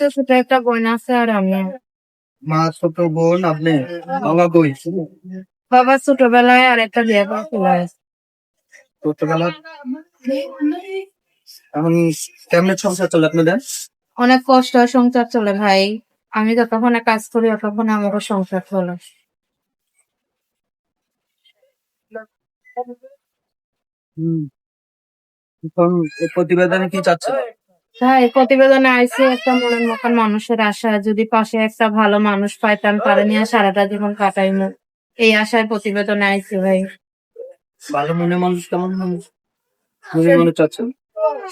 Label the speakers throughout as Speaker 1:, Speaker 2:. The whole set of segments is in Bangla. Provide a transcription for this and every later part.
Speaker 1: তো ছোট একটা বোন আছে আর আমি।
Speaker 2: মা ছোট বোন, আপনি, বাবা কই?
Speaker 1: বাবা ছোটবেলায় আর একটা বিয়ে করে চলে আসে।
Speaker 2: ছোটবেলা। এখন কেমনে সংসার চলে আপনাদের?
Speaker 1: অনেক কষ্ট হয় সংসার চলে ভাই। আমি যতক্ষণে কাজ করি ততক্ষণে আমাকে সংসার চলে।
Speaker 2: হুম। এখন এই প্রতিবেদনে কি চাচ্ছেন?
Speaker 1: তাই প্রতিবেদনে আইসি একটা মনের মতন মানুষের আশা, যদি পাশে একটা ভালো মানুষ পাইতাম তারা নিয়ে সারাটা জীবন কাটাইমু, এই আশায় প্রতিবেদনে আইসি ভাই।
Speaker 2: ভালো মনে মানুষ কেমন মানুষ মনে চাচ্ছেন?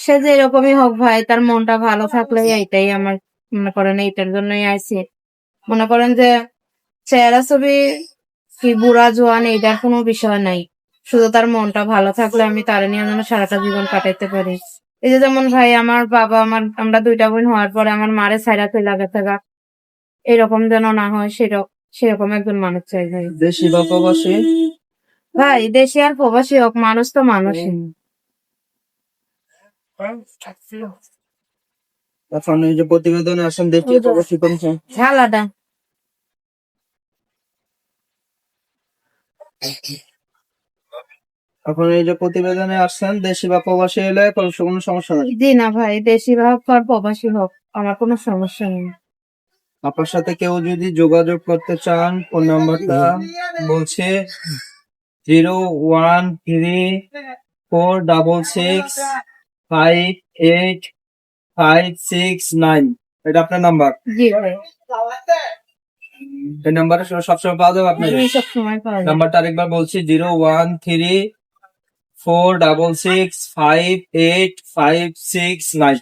Speaker 1: সে যে এরকমই হোক ভাই, তার মনটা ভালো থাকলে এইটাই আমার, মনে করেন এইটার জন্যই আইসি। মনে করেন যে চেহারা ছবি কি বুড়া জোয়ান এইটার কোনো বিষয় নাই, শুধু তার মনটা ভালো থাকলে আমি তার নিয়ে যেন সারাটা জীবন কাটাইতে পারি। এই যে যেমন ভাই আমার বাবা, আমরা দুইটা বোন হওয়ার পরে আমার মারে ছাইরা চলে গেছে গা, এরকম যেন না হয় সেরকম একজন মানুষ চাই ভাই।
Speaker 2: দেশি বা প্রবাসী?
Speaker 1: ভাই দেশি আর প্রবাসী হোক, মানুষ তো মানুষই।
Speaker 2: এখন এই যে প্রতিবেদনে আসেন দেশি প্রবাসী কোনটা?
Speaker 1: ঝালাটা
Speaker 2: এখন এই যে প্রতিবেদনে আসছেন দেশি বা প্রবাসী এলে কোনো সমস্যা নাই।
Speaker 1: জি না ভাই, দেশি হোক আর প্রবাসী হোক আমার কোনো সমস্যা নেই।
Speaker 2: আপনার সাথে কেউ যদি যোগাযোগ করতে চান, ফোন নাম্বারটা বলছে 01346585669। এটা আপনার নাম্বার?
Speaker 1: জি ভাই,
Speaker 2: এই নাম্বারে সবসময় পাওয়া যাবে আপনার?
Speaker 1: জি সবসময় পাওয়া যায়।
Speaker 2: নাম্বারটা আরেকবার বলছি 01346585669।